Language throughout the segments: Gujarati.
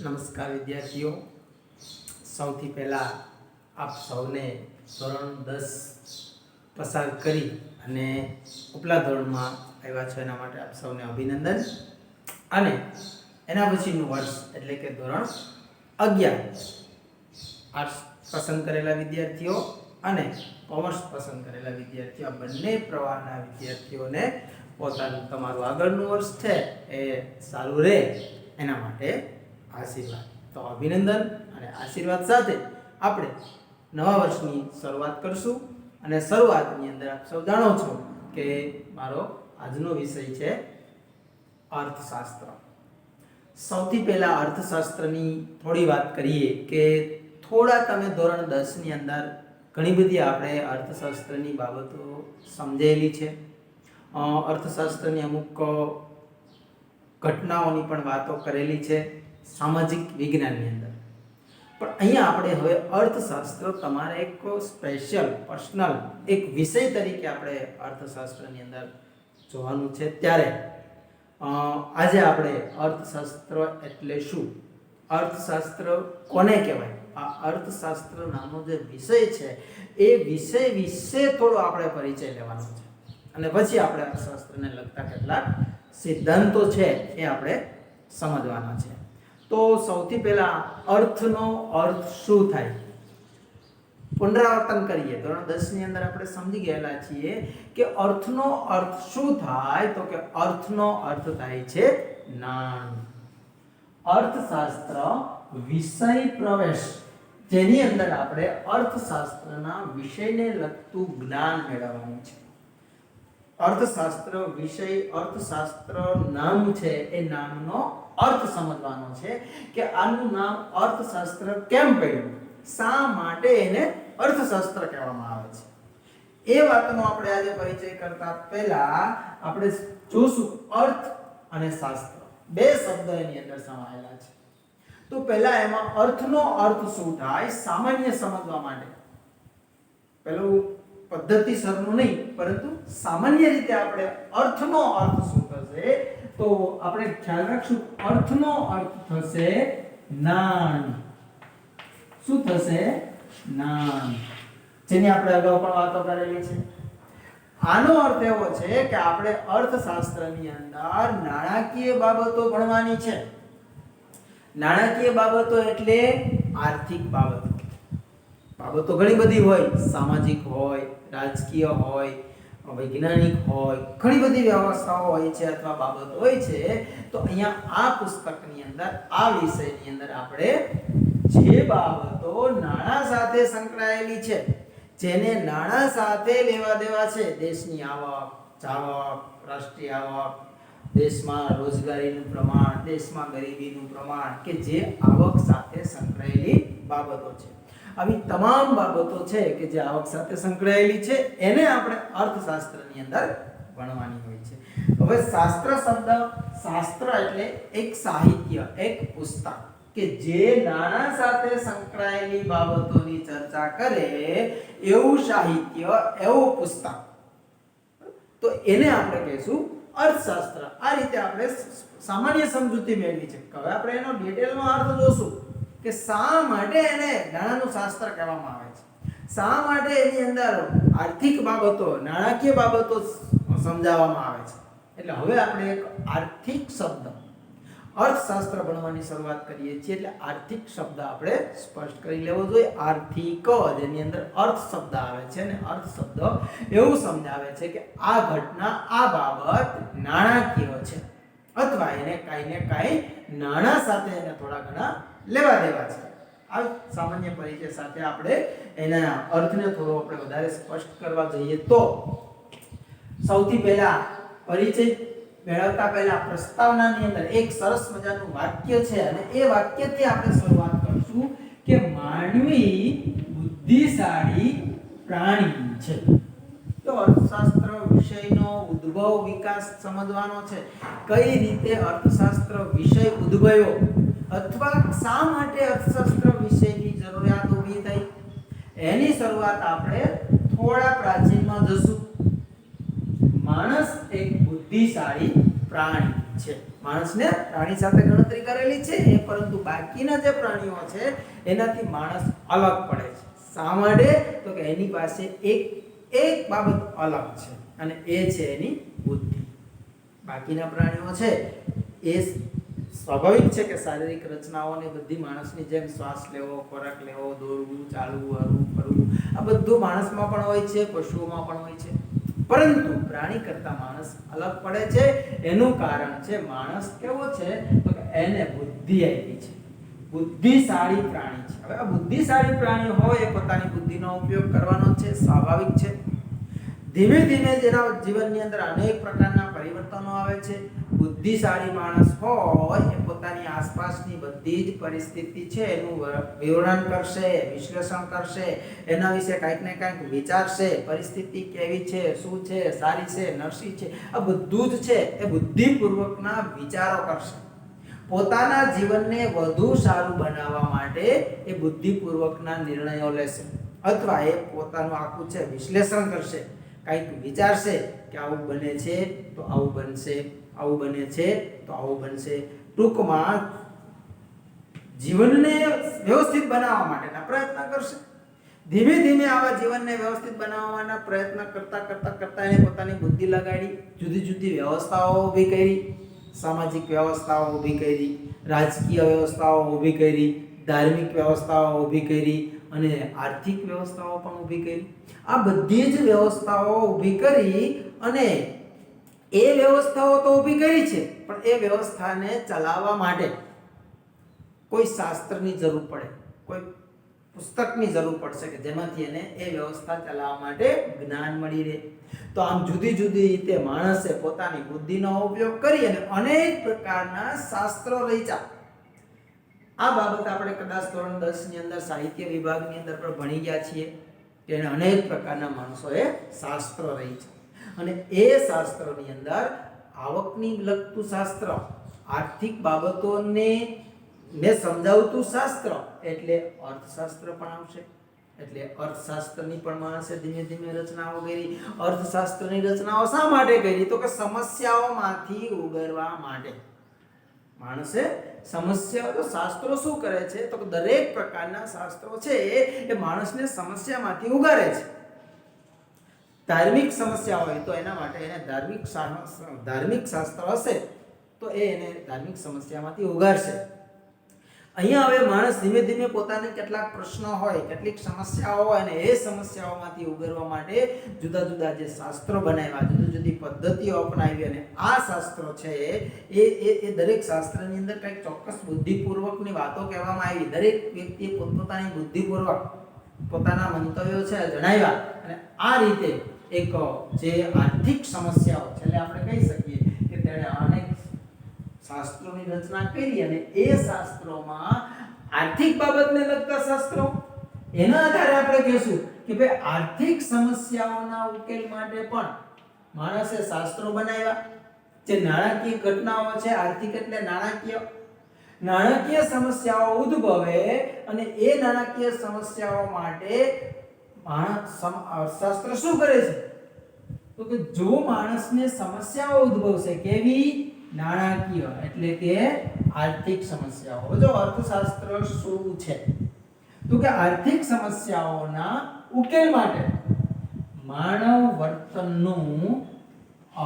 નમસ્કાર વિદ્યાર્થીઓ, સૌથી પહેલાં આપ સૌને ધોરણ 10 પસાર કરી અને ઉપલા ધોરણમાં આવ્યા છો એના માટે આપ સૌને અભિનંદન. અને એના પછીનું વર્ષ એટલે કે ધોરણ 11 આર્ટ્સ પસંદ કરેલા વિદ્યાર્થીઓ અને કોમર્સ પસંદ કરેલા વિદ્યાર્થીઓ, આ બંને પ્રવાહના વિદ્યાર્થીઓને પોતાનું તમારું આગળનું વર્ષ છે એ સારું રહે એના માટે આશીર્વાદ. તો અભિનંદન અને આશીર્વાદ સાથે આપણે નવા વર્ષની શરૂઆત કરશું. અને શરૂઆતની અંદર આપ સૌ જાણો છો કે મારો આજનો વિષય છે અર્થશાસ્ત્ર. સૌથી પહેલા અર્થશાસ્ત્રની થોડી વાત કરીએ કે થોડા તમે ધોરણ 10 ની અંદર ઘણી બધી આપણે અર્થશાસ્ત્રની બાબતો સમજેલી છે. અર્થશાસ્ત્રની અમુક ઘટનાઓની પણ વાતો કરેલી છે સામાજિક વિજ્ઞાનની અંદર. પણ અહીંયા આપણે હવે અર્થશાસ્ત્ર તમારે એક સ્પેશિયલ પર્સનલ એક વિષય તરીકે આપણે અર્થશાસ્ત્રની અંદર જોવાનું છે. ત્યારે આજે આપણે અર્થશાસ્ત્ર એટલે શું, અર્થશાસ્ત્ર કોને કહેવાય, આ અર્થશાસ્ત્ર નામનો જે વિષય છે એ વિષય વિશે થોડો આપણે પરિચય લેવાનો છે. અને પછી આપણે અર્થશાસ્ત્રને લગતા કેટલાક સિદ્ધાંતો છે એ આપણે સમજવાના છે. તો સૌથી પહેલા અર્થનો અર્થ શું થાય, પુનરાવર્તન કરીએ. ધોરણ 10 ની અંદર આપણે સમજી ગયેલા છીએ કે અર્થનો અર્થ શું થાય, તો કે અર્થનો અર્થ થાય છે જ્ઞાન. અર્થશાસ્ત્ર વિષય પ્રવેશ, જેની અંદર આપણે અર્થશાસ્ત્રના વિષયને લગતું જ્ઞાન મેળવવાનું છે. અર્થશાસ્ત્ર વિષય, અર્થશાસ્ત્ર નામ છે એ નામનો અર્થ સમજવાનો છે કે આનું નામ અર્થશાસ્ત્ર કેમ પડ્યું, શા માટે એને અર્થશાસ્ત્ર કહેવામાં આવે છે. એ વાતનો આપણે આજે પરિચય કરતા પહેલા આપણે જોશું અર્થ અને શાસ્ત્ર, બે શબ્દો એની અંદર સમાયેલા છે. તો પહેલા એમાં અર્થનો અર્થ શું થાય સામાન્ય સમજવા માટે, પેલું પદ્ધતિસરનું નહીં પરંતુ સામાન્ય રીતે આપણે અર્થનો અર્થ શું થશે તો આપણે ખ્યાલ રાખશું. અર્થનો અર્થ થશે જ્ઞાન. શું થશે? જ્ઞાન, જેની આપણે અગાઉ પણ વાતો કરેલી છે. આનો અર્થ એવો છે કે આપણે અર્થશાસ્ત્રની અંદર નાણાકીય બાબતો ભણવાની છે. નાણાકીય બાબતો એટલે આર્થિક બાબતો. બાબતો ઘણી બધી હોય, સામાજિક હોય, રાજકીય હોય, વૈજ્ઞાનિક હોય, ઘણી બધી વ્યવસ્થાઓ હોય છે અથવા બાબતો હોય છે. તો અહીંયા આ પુસ્તકની અંદર આ વિષયની અંદર આપણે જે બાબતો નાણાં સાથે સંકળાયેલી છે, જેને નાણાં સાથે લેવા દેવા છે, દેશની આવક, જાવક, રાષ્ટ્રીય આવક, દેશમાં રોજગારીનું પ્રમાણ, દેશમાં ગરીબીનું પ્રમાણ, કે જે આવક સાથે સંકળાયેલી બાબતો છે, આવી તમામ બાબતો છે કે જે આવક સાથે સંકળાયેલી છે એને આપણે અર્થશાસ્ત્રની અંદર ભણવાની હોય છે. હવે શાસ્ત્ર શબ્દ, શાસ્ત્ર એટલે એક સાહિત્ય, એક પુસ્તક કે જે નાણાં સાથે સંકળાયેલી બાબતોની ચર્ચા કરે એવું સાહિત્ય, એવું પુસ્તક, તો એને આપણે કહીશું અર્થશાસ્ત્ર. આ રીતે આપણે સામાન્ય સમજૂતી મેળવી છે. હવે આપણે એનો ડિટેલમાં અર્થ જોશું કે શા માટે એને નાણાંનું શાસ્ત્ર કહેવામાં આવે છે, શા માટે એની અંદર આર્થિક બાબતો, નાણાકીય બાબતો સમજાવવામાં આવે છે. એટલે હવે આપણે એક આર્થિક શબ્દ, અર્થશાસ્ત્ર ભણવાની શરૂઆત કરીએ છીએ એટલે આર્થિક શબ્દ આપણે સ્પષ્ટ કરી લેવો જોઈએ. આર્થિક, જેની અંદર અર્થ શબ્દ આવે છે અને અર્થ શબ્દ એવું સમજાવે છે કે આ ઘટના, આ બાબત નાણાકીય છે અથવા એને કાંઈ ને કાંઈ નાણાં સાથે એને થોડા ઘણા લેવા દેવા છે. આ સામાન્ય પરિચય સાથે આપણે એના અર્થને થોડો આપણે વધારે સ્પષ્ટ કરવા જઈએ તો સૌથી પહેલા પરિચય મેળવતા પહેલા પ્રસ્તાવનાની અંદર એક સરસ મજાનું વાક્ય છે અને એ વાક્યથી આપણે શરૂઆત કરશું કે માનવી બુદ્ધિશાળી પ્રાણી છે. તો અર્થશાસ્ત્ર વિષયનો ઉદ્ભવ, વિકાસ સમજવાનો છે. કઈ રીતે અર્થશાસ્ત્ર વિષય ઉદ્ભવ્યો અથવા શા માટે અર્થશાસ્ત્ર વિષયની જરૂરિયાત ઊભી થઈ, એની શરૂઆત આપણે થોડા પ્રાચીનમાં જશું. માણસ એક બુદ્ધિશાળી પ્રાણી, છે. માણસને પ્રાણી સાથે ગણતરી કરેલી છે એ, પરંતુ બાકીના જે પ્રાણીઓ છે એનાથી માણસ અલગ પડે છે. શા માટે? તો કે એની પાસે એક બાબત અલગ છે અને એ છે એની બુદ્ધિ. બાકીના પ્રાણીઓ છે એ સ્વાભાવિક છે કે શારીરિક રચનાઓને બધી માણસની જેમ શ્વાસ લેવો, ખોરાક લેવો, દોડવું, ચાલવું, હરવું, ફરવું આ બધું માણસમાં પણ હોય છે, પશુઓમાં પણ હોય છે. પરંતુ પ્રાણી કરતા માણસ અલગ પડે છે. એનું કારણ છે માણસ કેવો છે તો કે એને બુદ્ધિ આપી છે. બુદ્ધિશાળી પ્રાણી છે. હવે આ બુદ્ધિશાળી પ્રાણી હોય એ પોતાની બુદ્ધિનો ઉપયોગ કરવાનો છે, સ્વાભાવિક છે. ધીમે ધીમે જેના જીવનની અંદર અનેક પ્રકારના પરિવર્તનો આવે છે. બુદ્ધિશાળી માણસ હોય એ પોતાની આસપાસની બધી જ પરિસ્થિતિ છે એનું વિવરણ કરશે, વિશ્લેષણ કરશે, એના વિશે કંઈક ને કંઈક વિચારશે. પરિસ્થિતિ કેવી છે, શું છે, સારી છે, નરસી છે, આ બધું જ છે એ બુદ્ધિપૂર્વકના વિચારો કરશે. પોતાના જીવનને વધુ સારું બનાવવા માટે એ બુદ્ધિપૂર્વકના નિર્ણયો લેશે અથવા એ પોતાનું આખું છે વિશ્લેષણ કરશે, કંઈક વિચારશે કે આવું બને છે તો આવું બનશે, આવું બને છે તો આવું બનશે. ટૂંકમાં જીવનને વ્યવસ્થિત બનાવવા માટેના પ્રયત્ન કરશે. ધીમે ધીમે આવા જીવનને વ્યવસ્થિત બનાવવાના પ્રયત્ન કરતા એને પોતાની બુદ્ધિ લગાડી, જુદી જુદી વ્યવસ્થાઓ ઊભી કરી. સામાજિક વ્યવસ્થાઓ ઊભી કરી, રાજકીય વ્યવસ્થાઓ ઊભી કરી, ધાર્મિક વ્યવસ્થાઓ ઊભી કરી અને આર્થિક વ્યવસ્થાઓ પણ ઊભી કરી. આ બધી જ વ્યવસ્થાઓ ઊભી કરી અને એ વ્યવસ્થાઓ તો ઊભી કરી છે, પણ એ વ્યવસ્થાને ચલાવવા માટે કોઈ શાસ્ત્રની જરૂર પડે, કોઈ પુસ્તકની જરૂર પડશે કે જેમાંથી એને એ વ્યવસ્થા ચલાવવા માટે જ્ઞાન મળી રહે. તો આમ જુદી જુદી રીતે માણસે પોતાની બુદ્ધિનો ઉપયોગ કરી અને અનેક પ્રકારના શાસ્ત્રો રચ્યા. આ બાબત આપણે કદાચ ધોરણ 10 ની અંદર સાહિત્ય વિભાગની અંદર પણ ભણી ગયા છીએ કે અનેક પ્રકારના માણસોએ શાસ્ત્રો રચ્યા. અને એ શાસ્ત્રોની અંદર આવકની લગતું શાસ્ત્ર, આર્થિક બાબતોને સમજાવતું શાસ્ત્ર એટલે અર્થશાસ્ત્ર પણ આવશે. એટલે અર્થશાસ્ત્રની પણ માણસે ધીમે ધીમે રચનાઓ કરી. અર્થશાસ્ત્રની રચનાઓ શા માટે કરી? તો કે સમસ્યાઓમાંથી ઉગરવા માટે. માણસે સમસ્યાઓ, શાસ્ત્રો શું કરે છે તો કે દરેક પ્રકારના શાસ્ત્રો છે એ માણસને સમસ્યામાંથી ઉગારે છે. ધાર્મિક સમસ્યા હોય તો એના માટે એને ધાર્મિક શાસ્ત્ર હશે તો એને ધાર્મિક સમસ્યામાંથી ઉગારશે. અહીંયા હવે માણસ ધીમે ધીમે પોતાને કેટલાક પ્રશ્નો હોય, કેટલીક સમસ્યાઓ હોય અને એ સમસ્યાઓમાંથી ઉગરવા માટે જુદા જુદા જે શાસ્ત્રો બનાવ્યા, જુદી જુદી પદ્ધતિઓ અપનાવી અને આ શાસ્ત્રો છે એ દરેક શાસ્ત્રની અંદર કંઈક ચોક્કસ બુદ્ધિપૂર્વકની વાતો કહેવામાં આવી. દરેક વ્યક્તિએ પોતપોતાની બુદ્ધિપૂર્વક પોતાના મંતવ્યો છે જણાવ્યા અને આ રીતે એક જે આર્થિક સમસ્યાઓ છેલ્લે આપણે કહી શકીએ કે તેણે અનેક શાસ્ત્રોની રચના કરી અને એ શાસ્ત્રોમાં આર્થિક બાબતને લગતા શાસ્ત્રો, એના આધારે આપણે કહીશું કે ભાઈ આર્થિક સમસ્યાઓના ઉકેલ માટે પણ માણસે શાસ્ત્રો બનાવ્યા. જે નાણાકીય ઘટનાઓ છે, આર્થિક એટલે નાણાકીય સમસ્યાઓ ઉદ્ભવે અને એ નાણાકીય સમસ્યાઓ માટે શાસ્ત્ર શું કરે છે તો કે જો માણસને સમસ્યાઓ ઉદ્ભવશે, કેવી? નાણાકીય એટલે કે આર્થિક સમસ્યાઓ. જો અર્થશાસ્ત્ર શું છે તો કે આર્થિક સમસ્યાઓના ઉકેલ માટે માનવ વર્તનનું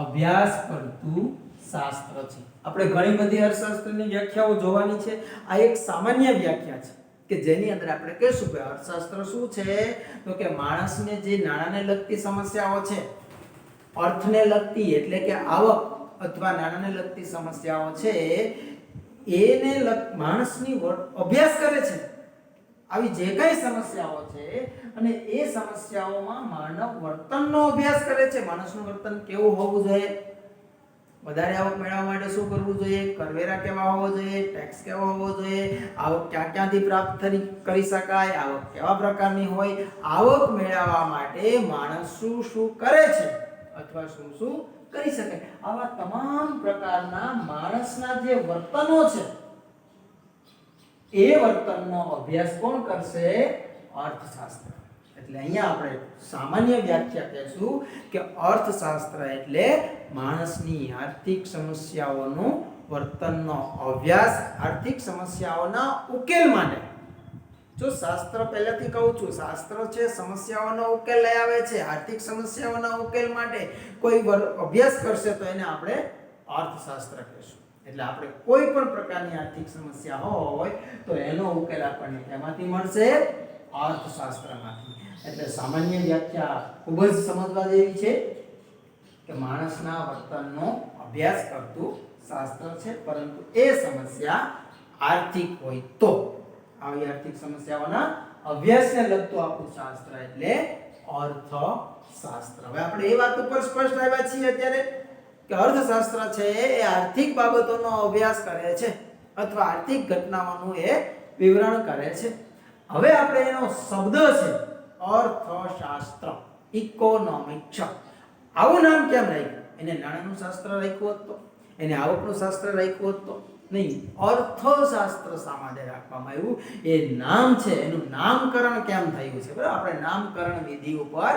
અભ્યાસ કરતું શાસ્ત્ર છે. આપણે ઘણી બધી અર્થશાસ્ત્રની વ્યાખ્યાઓ જોવાની છે. આ એક સામાન્ય વ્યાખ્યા છે કે જેની અંદર આપણે કહીશું કે અર્થશાસ્ત્ર શું છે તો કે માણસને જે નાણાને લગતી સમસ્યાઓ છે, અર્થને લગતી એટલે કે આવક અથવા નાણાને લગતી સમસ્યાઓ છે એને માણસની અભ્યાસ કરે છે. આવી જે કઈ સમસ્યાઓ છે અને એ સમસ્યાઓમાં માનવ વર્તનનો અભ્યાસ કરે છે. માણસનું વર્તન કેવું હોવું જોઈએ, વધારે આવક મેળવવા માટે શું કરવું જોઈએ, કરવેરા કેવા હોવો જોઈએ, ટેક્સ કેવો હોવો જોઈએ, આવક ક્યાં ક્યાંથી પ્રાપ્ત કરી શકાય, આવક કેવા પ્રકારની હોય, આવક મેળવવા માટે માણસ શું શું કરે છે અથવા શું શું કરી શકે, આવા તમામ પ્રકારના માણસના જે વર્તનો છે એ વર્તનનો અભ્યાસ કોણ કરશે? અર્થશાસ્ત્ર. એટલે અહીંયા આપણે સામાન્ય વ્યાખ્યા કહેશું કે અર્થશાસ્ત્ર એટલે માણસની આર્થિક સમસ્યાઓનું વર્તનનો અભ્યાસ, આર્થિક સમસ્યાઓના ઉકેલ માટે. જો શાસ્ત્ર પહેલાથી કહું છું, શાસ્ત્ર છે સમસ્યાઓનો ઉકેલ લઈ આવે છે. આર્થિક સમસ્યાઓના ઉકેલ માટે કોઈ અભ્યાસ કરશે તો એને આપણે અર્થશાસ્ત્ર કહીશું. એટલે આપણે કોઈ પણ પ્રકારની આર્થિક સમસ્યા હોય તો એનો ઉકેલ આપણને કેમાંથી મળશે? અર્થશાસ્ત્રમાંથી. એટલે સામાન્ય વ્યાખ્યા ખૂબ જ સમજવા જેવી છે કે માણસના વર્તનનો અભ્યાસ કરતું શાસ્ત્ર છે, પરંતુ એ સમસ્યા આર્થિક હોય તો આવી આર્થિક સમસ્યાઓના અભ્યાસને લગતું આપણું શાસ્ત્ર એટલે અર્થશાસ્ત્ર. હવે આપણે એ વાત ઉપર સ્પષ્ટ આવ્યા છીએ અત્યારે કે અર્થશાસ્ત્ર છે એ આર્થિક બાબતોનો અભ્યાસ કરે છે અથવા આર્થિક ઘટનાઓનું એ વિવરણ કરે છે. હવે આપણે એનો શબ્દ છે અર્થશાસ્ત્ર, ઇકોનોમિક્સ. આવું નામ કેમ રાખ્યું? એને નાણાંનું શાસ્ત્ર રાખ્યું હોત તો, એને આવકનું શાસ્ત્ર રાખ્યું હોત તો નહીં. અર્થશાસ્ત્ર શા માટે રાખવામાં આવ્યું? એ નામ છે, એનું નામકરણ કેમ થયું છે? બરાબર, આપણે નામકરણ વિધિ ઉપર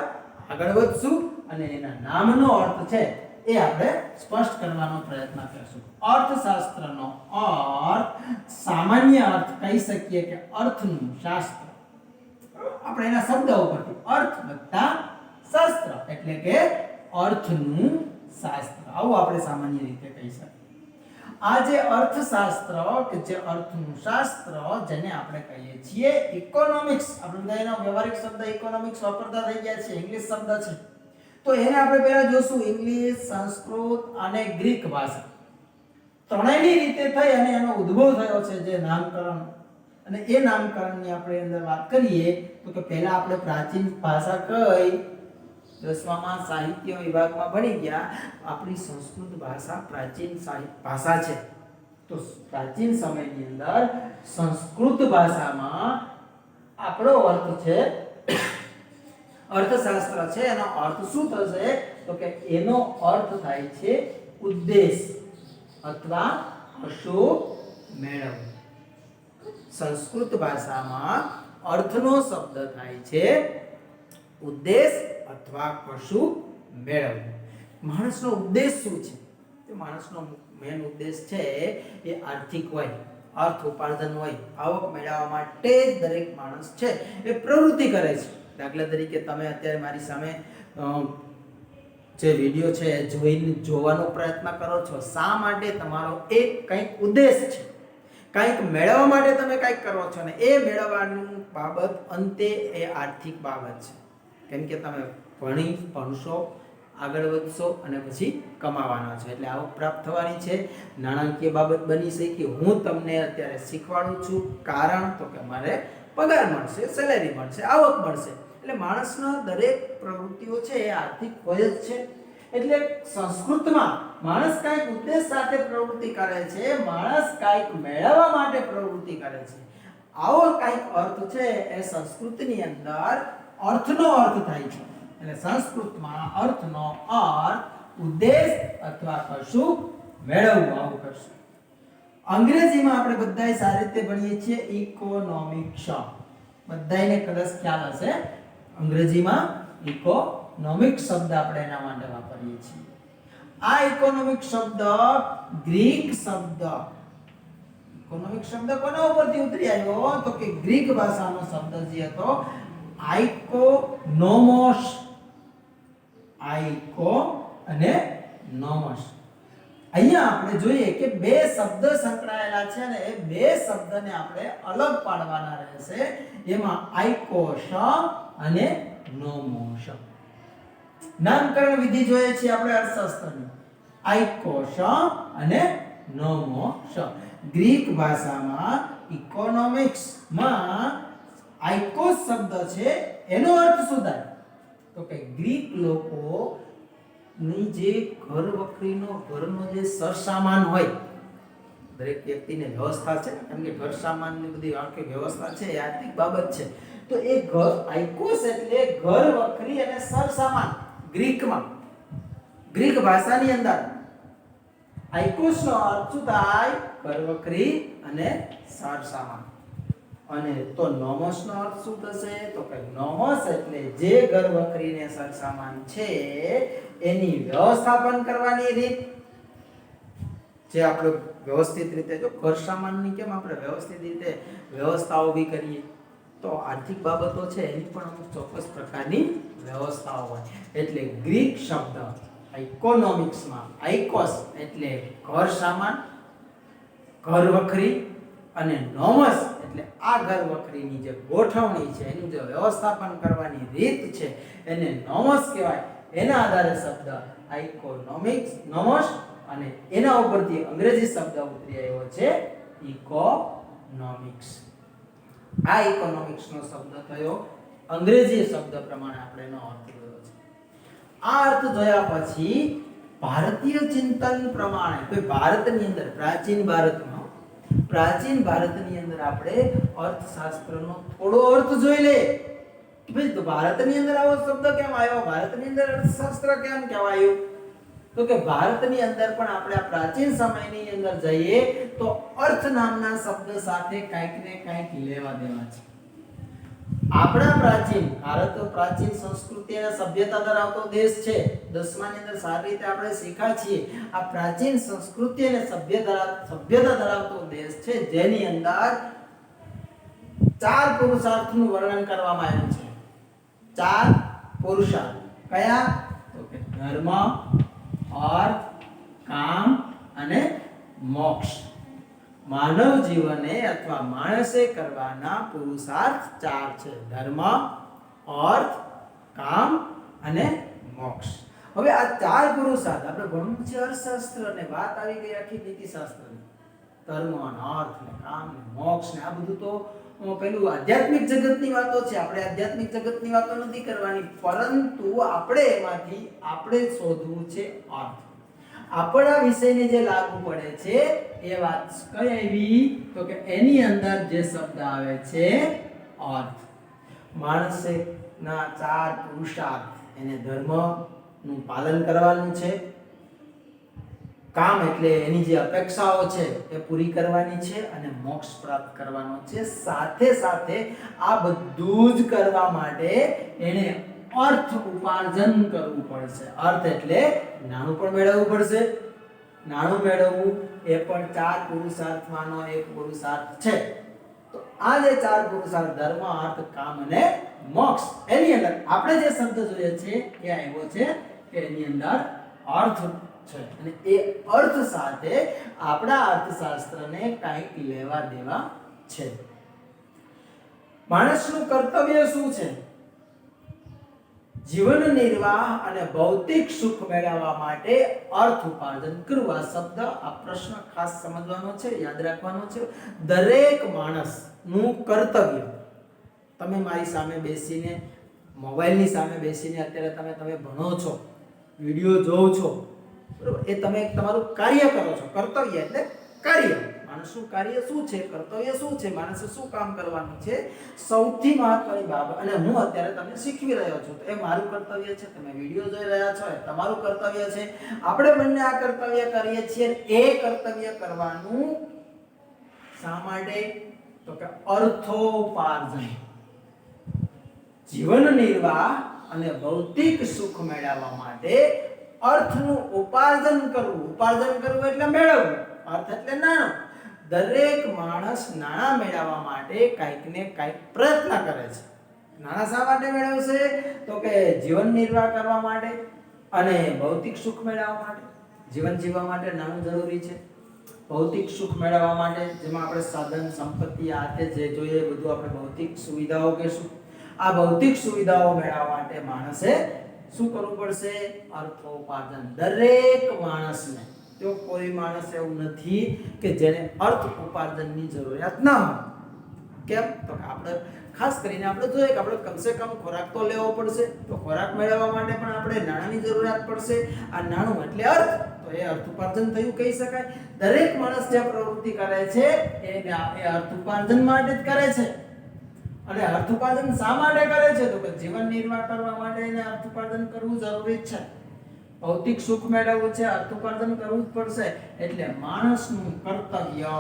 આગળ વધશું અને એના નામનો અર્થ છે એ આપણે સ્પષ્ટ કરવાનો પ્રયત્ન કરીશું. અર્થશાસ્ત્રનો અર્થ, સામાન્ય અર્થ કહી શકીએ કે અર્થનું શાસ્ત્ર. આપણે એના શબ્દ ઉપરથી અર્થ વત્તા શાસ્ત્ર એટલે કે અર્થનું શાસ્ત્ર, આવું આપણે સામાન્ય રીતે કહી શકીએ. આ જે અર્થશાસ્ત્ર કે જે અર્થનું શાસ્ત્ર, જેને આપણે કહીએ છીએ ઇકોનોમિક્સ, આપણે બધા એનો વ્યવહારિક શબ્દ ઇકોનોમિક્સ વાપરતા થઈ ગયા છે, ઇંગ્લિશ શબ્દ છે. તો એને આપણે પહેલા જોશું ઇંગ્લિશ, સંસ્કૃત અને ગ્રીક ભાષા ત્રણેયની રીતે થઈ અને એનો ઉદ્ભવ થયો છે જે નામકરણ. અને એ નામકરણની આપણે અંદર વાત કરીએ તો કે પહેલા આપણે પ્રાચીન ભાષા કઈ 10મા સાહિત્ય વિભાગમાં ભણી ગયા. આપણી સંસ્કૃત ભાષા પ્રાચીન ભાષા છે. તો પ્રાચીન સમયની અંદર સંસ્કૃત ભાષામાં આપણો અર્થ છે અર્થશાસ્ત્ર છે. એનો અર્થ શું થશે? તો કે એનો અર્થ થાય છે ઉદ્દેશ અથવા કશું મેળવવું. સંસ્કૃત ભાષામાં અર્થનો શબ્દ થાય છે ઉદ્દેશ અથવા કશું મેળવવું. માણસનો ઉદ્દેશ શું છે? તે માણસનો મેન ઉદ્દેશ છે એ આર્થિક હોય, અર્થ ઉપાર્જન હોય, આવક મેળવવા માટે જ દરેક માણસ છે એ પ્રવૃત્તિ કરે છે. દાખલા તરીકે તમે અત્યારે મારી સામે જે વિડીયો છે જોવાનો પ્રયત્ન કરો છો, શા માટે? તમારો એક કંઈક ઉદ્દેશ છે, કંઈક મેળવવા માટે તમે કંઈક કરો છો ને એ મેળવવાની બાબત અંતે એ આર્થિક બાબત છે. કેમ કે તમે ભણશો, આગળ વધશો અને પછી કમાવાના છો એટલે આવક પ્રાપ્ત થવાની છે. નાણાકીય બાબત બની શકી. હું તમને અત્યારે શીખવાડું છું કારણ તો કે મારે પગાર મળશે, સેલેરી મળશે, આવક મળશે. એટલે માણસના દરેક પ્રવૃત્તિઓ છે એ આર્થિક હોય જ છે. એટલે સંસ્કૃતમાં માણસ કાંઈક ઉદ્દેશ સાથે પ્રવૃત્તિ કરે છે, માણસ કાંઈક મેળવવા માટે પ્રવૃત્તિ કરે છે. આવો કાંઈક અર્થ છે એ સંસ્કૃતની અંદર અર્થનો અર્થ થાય છે. એટલે સંસ્કૃતમાં અર્થનો અર્થ ઉદ્દેશ અથવા કશું મેળવવું, આવું કરશું. અંગ્રેજીમાં આપણે બધાય સારી રીતે ભણીએ છીએ ઇકોનોમિક્સ. બધાયને કદાચ ખ્યાલ હશે અંગ્રેજીમાં ઇકોનોમિક્સ શબ્દ આપણે એના માટે વાપરીએ છીએ. આ ઇકોનોમિક શબ્દ ગ્રીક શબ્દ, ઇકોનોમિક શબ્દ કોના ઉપરથી ઉતરી આવ્યો? તો કે ગ્રીક ભાષાનો શબ્દ જે હતો આઇકોનોમોસ. આઇકો અને નોમોસ. અહીંયા આપણે જોઈએ કે બે શબ્દ સંકળાયેલા છે અને એ બે શબ્દને આપણે અલગ પાડવાના રહેશે. એમાં આઇકોસ અને નોમોસ. નામકરણ વિધિ જોઈએ છે આપણે અર્થશાસ્ત્રની. આઇકોસ અને નોમોસ. ગ્રીક ભાષામાં ઇકોનોમિક્સ માં આઇકોસ શબ્દ છે એનો અર્થ શું થાય? તો કે ગ્રીક લોકો ની જે ઘર વખરીનો ઘરનો જે સરસામાન હોય, દરેક વ્યક્તિને વ્યવસ્થા છે કારણ કે ઘર સામાનની બધી આખી વ્યવસ્થા છે એ આર્થિક બાબત છે. તો એ ઘર આઇકોસ એટલે ઘર વખરી અને સરસામાન. ગ્રીકમાં, ગ્રીક ભાષાની અંદર આઇકોસનો અર્થ શું થાય? ઘર વખરી અને સરસામાન. અને તો નોમોસ નો અર્થ શું થશે? તો કે નોમોસ એટલે જે ઘર વખરીને સરસામાન છે એની વ્યવસ્થાપન કરવાની રીત, જે આપણે વ્યવસ્થિત રીતે જો ઘર સામાનની કેમ આપણે વ્યવસ્થિત રીતે વ્યવસ્થા ઊભી કરીએ, તો આર્થિક બાબતો છે એની પણ અમુક ચોક્કસ પ્રકારની વ્યવસ્થાઓ હોય. એટલે ગ્રીક શબ્દ ઇકોનોમિક્સમાં આઇકોસ એટલે ઘર સામાન, ઘર વખરી, અને નોમસ એટલે આ ઘર વખરીની જે ગોઠવણી છે એનું જે વ્યવસ્થાપન કરવાની રીત છે એને નોમસ કહેવાય. એના આધારે શબ્દ ઇકોનોમિક્સ નોમસ અને એના ઉપરથી અંગ્રેજી શબ્દ ઉતરી આવ્યો છે ઇકોનોમિક્સ. આ ઇકોનોમિક્સ નો શબ્દ થયો અંગ્રેજી શબ્દ પ્રમાણે આપણે એનો અર્થ જોયો છે. આ અર્થ જોયા પછી ભારતીય ચિંતન પ્રમાણે તો ભારતની અંદર પ્રાચીન ભારતની અંદર આપણે અર્થશાસ્ત્રનો થોડો અર્થ જોઈ લે કે ભાઈ તો ભારતની અંદર આવો શબ્દ કેમ આવ્યો, ભારતની અંદર અર્થશાસ્ત્ર કેમ કહેવાયું? તો કે ભારતની અંદર પણ આપણે આ પ્રાચીન સમયની અંદર જઈએ તો અર્થ નામના શબ્દ સાથે કંઈક ને કંઈક લેવા દેવા છે. આપણા ભારત પ્રાચીન સંસ્કૃતિ અને સભ્યતા ધરાવતો દેશ છે. 10મા ની અંદર સારી રીતે આપણે શીખ્યા છીએ. આ પ્રાચીન સંસ્કૃતિ અને સભ્યતા ધરાવતો દેશ છે જેની અંદર 4 પુરુષાર્થનું વર્ણન કરવામાં આવ્યું છે. 4 પુરુષાર્થ કયા? તો કે ધર્મ, અર્થ, કામ અને મોક્ષ. માનવ જીવને અથવા માણસે કરવાના પુરુષાર્થ 4 છે: ધર્મ, અર્થ, કામ અને મોક્ષ. હવે આ 4 પુરુષાર્થ આપણે ભણવું છે અર્થશાસ્ત્ર અને વાત આવી ગઈ આખી નીતિશાસ્ત્રની. ધર્મ અને અર્થ ને કામ ને મોક્ષ ને આ બધું તો પેલું આધ્યાત્મિક જગતની વાતો છે. આપણે આધ્યાત્મિક જગતની વાતો નથી કરવાની, પરંતુ આપણે એમાંથી આપણે શોધવું છે અર્થ. આપણા વિષયને જે લાગુ પડે છે એ વાત કઈ આવી? તો કે એની અંદર જે શબ્દ આવે છે અર્થ. માણસે ના 4 પુરુષાર્થ, એને ધર્મ નું પાલન કરવાનું છે, કામ એટલે એની જે અપેક્ષાઓ છે એ પૂરી કરવાની છે, અને મોક્ષ પ્રાપ્ત કરવાનો છે. સાથે સાથે આ બધું જ કરવા માટે એને અર્થ ઉપાર્જન કરવું પડશે. અર્થ એટલે નાણું પણ મેળવવું પડશે. નાણું મેળવવું એ પણ 4 પુરુષાર્થમાંનો એક પુરુષાર્થ છે. તો આ જે 4 પુરુષાર્થ ધર્મ, અર્થ, કામ અને મોક્ષ, એની અંદર આપણે જે શબ્દ જોઈએ છે એ આવ્યો છે કે એની અંદર અર્થ છે, અને એ અર્થ સાથે આપણા અર્થશાસ્ત્રને કંઈક લેવા દેવા છે. માણસનું કર્તવ્ય શું છે? જીવન નિર્વાહ અને ભૌતિક સુખ મેળવવા માટે અર્થ ઉપાર્જન કરવું. આ શબ્દ, આ પ્રશ્ન ખાસ સમજવાનો છે, યાદ રાખવાનો છે. દરેક માણસનું કર્તવ્ય. તમે મારી સામે બેસીને, મોબાઈલની સામે બેસીને અત્યારે તમે ભણો છો, વિડિયો જોવો છો, બરોબર? એ તમે તમારું કાર્ય કરો છો. કર્તવ્ય એટલે કાર્ય. માણસનું કાર્ય શું છે, કર્તવ્ય શું છે, માણસે શું કામ કરવાનું છે, સૌથી મહત્વની બાબત. અને હું અત્યારે તમને શીખવી રહ્યો છું તો એ મારું કર્તવ્ય છે. તમે વિડિયો જોઈ રહ્યા છો એ તમારું કર્તવ્ય છે. આપણે બંને આ કર્તવ્ય કરીએ છીએ. એ કર્તવ્ય કરવાનું શા માટે? તો કે અર્થોપાર્જન. જીવન નિર્વાહ અને ભૌતિક સુખ મેળવવા માટે અર્થનું ઉપાર્જન કરવું. ઉપાર્જન કરવું એટલે મેળવવું. અર્થ એટલે નાણું. દરેક માણસ નાણાં મેળવવા માટે કંઈક ને કંઈક પ્રયત્ન કરે છે. નાણાં શા માટે મેળવશે? તો કે જીવન નિર્વાહ કરવા માટે અને ભૌતિક સુખ મેળવવા માટે. જીવન જીવવા માટે નાણું જરૂરી છે. ભૌતિક સુખ મેળવવા માટે જેમાં આપણે સાધન સંપત્તિ આ તે જે જોઈએ બધું આપણે ભૌતિક સુવિધાઓ કહેશું. આ ભૌતિક સુવિધાઓ મેળવવા માટે માણસે શું કરવું પડશે? અર્થોપાર્જન. દરેક માણસને, તો કોઈ માણસ એવું નથી કે જેને અર્થ ઉપાર્જનની જરૂરિયાત ના હોય. કેમ? તો આપણે ખાસ કરીને આપણે જોઈએ કે આપણે કમસે કમ ખોરાક તો લેવો પડશે. તો ખોરાક મેળવવા માટે પણ આપણે નાણાંની જરૂરિયાત પડશે. આ નાણું એટલે અર્થ, તો એ અર્થ ઉપાર્જન થયું કહી શકાય. દરેક માણસ જે પ્રવૃત્તિ કરે છે એ અર્થ ઉપાર્જન માટે જ કરે છે. અને અર્થ ઉપાર્જન શા માટે કરે છે? તો કે જીવન નિર્વાહ કરવા માટે એને અર્થ ઉપાર્જન કરવું જરૂરી છે. ભૌતિક સુખ મેળવવું છે, અર્થ ઉપાર્જન કરવું જ પડશે. એટલે માણસનું કર્તવ્ય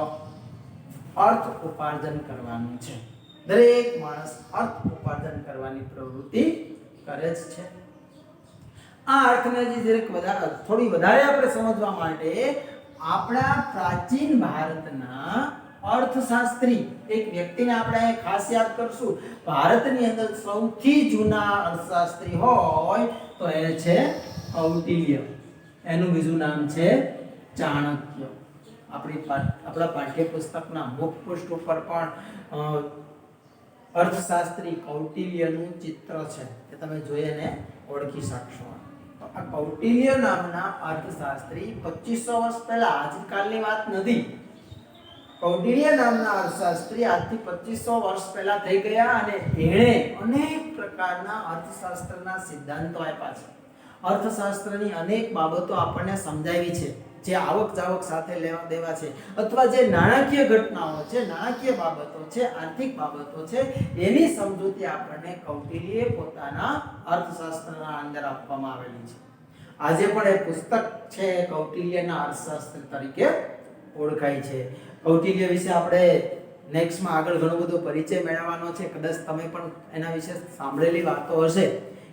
અર્થ ઉપાર્જન કરવાનું છે. દરેક માણસ અર્થ ઉપાર્જન કરવાની પ્રવૃત્તિ કરે જ છે. આ અર્થને થોડી વધારે આપણે સમજવા માટે આપણા પ્રાચીન ભારતના અર્થશાસ્ત્રી એક વ્યક્તિને આપણે ખાસ યાદ કરશું. ભારતની અંદર સૌથી જૂના અર્થશાસ્ત્રી હોય તો એ છે કૌટિલ્ય. એનું બીજું નામ છે ચાણક્ય. આપણા પાઠ્યપુસ્તકના મુખપૃષ્ઠ ઉપર પણ અર્થશાસ્ત્રી કૌટિલ્યનું ચિત્ર છે, કે તમે જોઈને ઓળખી શકશો. આ કૌટિલ્ય નામના અર્થશાસ્ત્રી 2500 વર્ષ પહેલા, આજકાલની વાત નથી, કૌટિલ્ય નામના અર્થશાસ્ત્રી આજથી 2500 વર્ષ પહેલા થઈ ગયા અને એણે અનેક પ્રકારના અર્થશાસ્ત્રના સિદ્ધાંતો આપ્યા છે. અર્થશાસ્ત્રની અનેક બાબતો આપણને સમજાવી છે, જે આવક જાવક સાથે લેવા દેવા છે, અથવા જે નાણાકીય ઘટનાઓ છે, નાણાકીય બાબતો છે, આર્થિક બાબતો છે, એની સમજૂતી આપણને કૌટિલ્યે પોતાના અર્થશાસ્ત્રના અંદર આપવામાં આવેલી છે. આજે પણ એ પુસ્તક છે કૌટિલ્યના અર્થશાસ્ત્ર તરીકે ઓળખાય છે. કૌટિલ્ય વિશે આપણે નેક્સ્ટમાં આગળ ઘણો બધો પરિચય મેળવવાનો છે. કદાચ તમે પણ એના વિશે સાંભળેલી વાતો હશે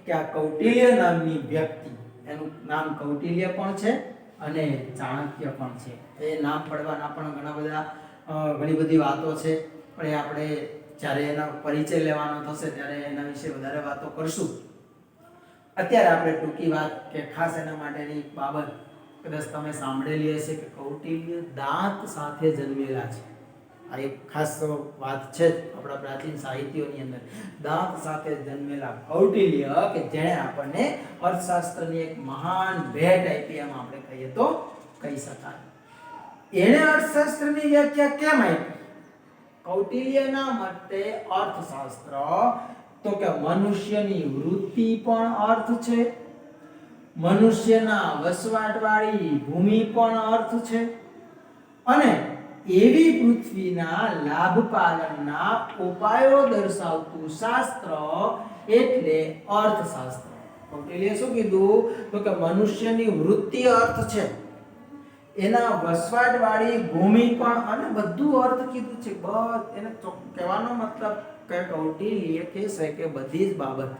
કે આ કૌટિલ્ય નામની વ્યક્તિ, એનું નામ કૌટિલ્ય પણ છે અને ચાણક્ય પણ છે. એ નામ પડવાના પણ ઘણી બધી વાતો છે, પણ એ આપણે જ્યારે એના પરિચય લેવાનો થશે ત્યારે એના વિશે વધારે વાતો કરશું. અત્યારે આપણે ટૂંકી વાત કે ખાસ એના માટેની બાબત કદાચ તમે સાંભળેલી હશે કે કૌટિલ્ય દાંત સાથે જન્મેલા છે. આ એક ખાસ વાત છે આપણા પ્રાચીન સાહિત્યોની અંદર. દાંત સાથે જન્મેલા કૌટિલ્ય કે જેણે આપણને અર્થશાસ્ત્રની એક મહાન ભેટ આપી, એમ આપણે કહીએ તો કહી શકાય. એણે અર્થશાસ્ત્રની વ્યાખ્યા કેમ આપી? કૌટિલ્યના મતે અર્થશાસ્ત્ર તો કે મનુષ્યની વૃત્તિ પણ અર્થ છે, મનુષ્યના વસવાટવાળી ભૂમિ પણ અર્થ છે, અને એવી પૃથ્વીના લાભ પાલનના ઉપાયો દર્શાવતું શાસ્ત્ર એટલે અર્થશાસ્ત્ર. કૌટિલ્યે શું કીધું તો કે મનુષ્યની વૃત્તિ અર્થ છે, એના વસવાટવાળી ભૂમિ પણ, અને બધું અર્થ કીધું છે. એને કહેવાનો મતલબ કે કૌટિલ્ય કહેશે કે બધી જ બાબત,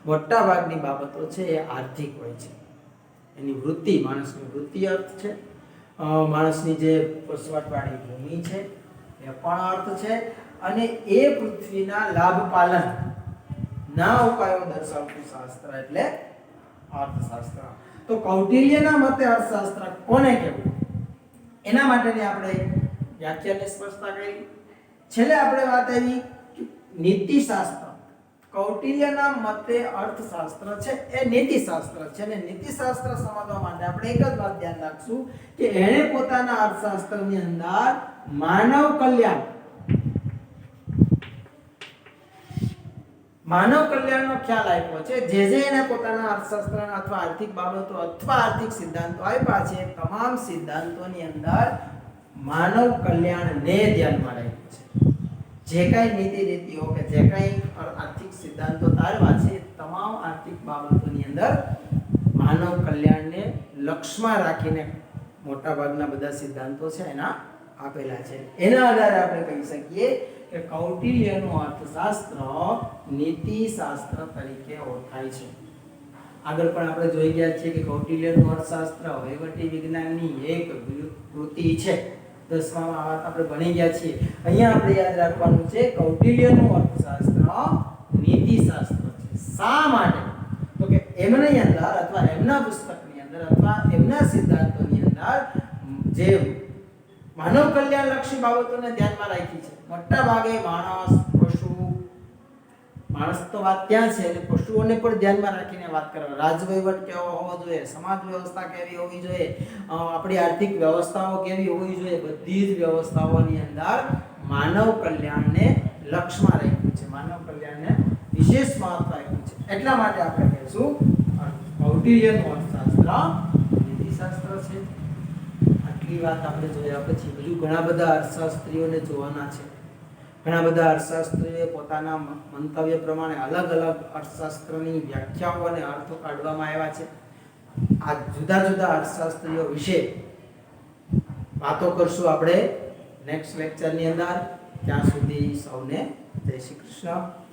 મોટા ભાગની બાબતો છે એ આર્થિક હોય છે. એની વૃત્તિ, માણસની વૃત્તિ અર્થ છે, માણસની જે વસવાટવાળી ભૂમિ છે એ પણ અર્થ છે, અને એ પૃથ્વીના લાભ પાલન ના ઉપાયો દર્શાવતું શાસ્ત્ર એટલે અર્થશાસ્ત્ર. તો કૌટિલ્યના મતે અર્થશાસ્ત્ર કોને કહેવું, એના માટેની આપણે વ્યાખ્યાની સ્પષ્ટતા કરી. છેલ્લે આપણે વાત આવી નીતિશાસ્ત્ર. કૌટિલ્યના મતે અર્થશાસ્ત્ર છે એ નીતિશાસ્ત્ર છે, અને નીતિશાસ્ત્ર સમજવા માટે આપણે એક જ વાત ધ્યાન રાખશું કે એણે પોતાના અર્થશાસ્ત્રની અંદર માનવ કલ્યાણનો ખ્યાલ આપ્યો છે. જે એને પોતાના અર્થશાસ્ત્રના અથવા આર્થિક બાબતો અથવા આર્થિક સિદ્ધાંતો આપ્યા છે, તમામ સિદ્ધાંતોની અંદર માનવ કલ્યાણને ધ્યાનમાં રાખ્યું છે. જે કઈ નીતિ રીતિઓ કે જે કઈ આર્થિક સિદ્ધાંતો તારવા છે, તમામ આર્થિક બાબતોની અંદર માનવ કલ્યાણને લક્ષ્યમાં રાખીને મોટા ભાગના બધા સિદ્ધાંતો છે એના આપેલા છે. એના આધારે આપણે કહી શકીએ કે કૌટિલ્યનું અર્થશાસ્ત્ર નીતિશાસ્ત્ર તરીકે ઓળખાય છે. આગળ પણ આપણે જોઈ ગયા છીએ કે કૌટિલ્યનું અર્થશાસ્ત્ર વહીવટી વિજ્ઞાનની એક કૃતિ છે. 10મા વાત આપણે ભણી ગયા છીએ. અહીંયા આપણે યાદ રાખવાનું છે કૌટિલ્યનું અર્થશાસ્ત્ર નીતિશાસ્ત્ર છે. શા માટે? તો કે એમની અંદર અથવા એમના પુસ્તકની અંદર અથવા એમના સિદ્ધાંતોની અંદર જે માનવ કલ્યાણ લક્ષી બાબતોને ધ્યાનમાં રાખી છે. મોટા ભાગે માણસ, પશુ, માણસ તો વાત ત્યાં છે, એટલે પશુઓને પણ ધ્યાનમાં રાખીને વાત કરવા. રાજવહીવટ કેવો હોવો જોઈએ, સમાજ વ્યવસ્થા કેવી હોવી જોઈએ, આપણી આર્થિક વ્યવસ્થાઓ કેવી હોવી જોઈએ, બધી જ વ્યવસ્થાઓની અંદર માનવ કલ્યાણને લક્ષ્યમાં રાખ્યું છે, માનવ કલ્યાણને વિશેષ મહત્વ આપ્યું છે. એટલા માટે આપણે કહીશું કૌટિલ્યનું અર્થશાસ્ત્ર નીતિશાસ્ત્ર છે. આટલી વાત આપણે જોયા પછી હજુ ઘણા બધા અર્થશાસ્ત્રીઓને જોવાના છે. ઘણા બધા અર્થશાસ્ત્રીઓએ પોતાના મંતવ્ય પ્રમાણે અલગ અલગ અર્થશાસ્ત્રની વ્યાખ્યાઓ અને અર્થો કાઢવામાં આવ્યા છે. આ જુદા જુદા અર્થશાસ્ત્રીઓ વિશે વાતો કરશું આપણે નેક્સ્ટ લેક્ચરની અંદર. ત્યાં સુધી સૌને જય શ્રી કૃષ્ણ.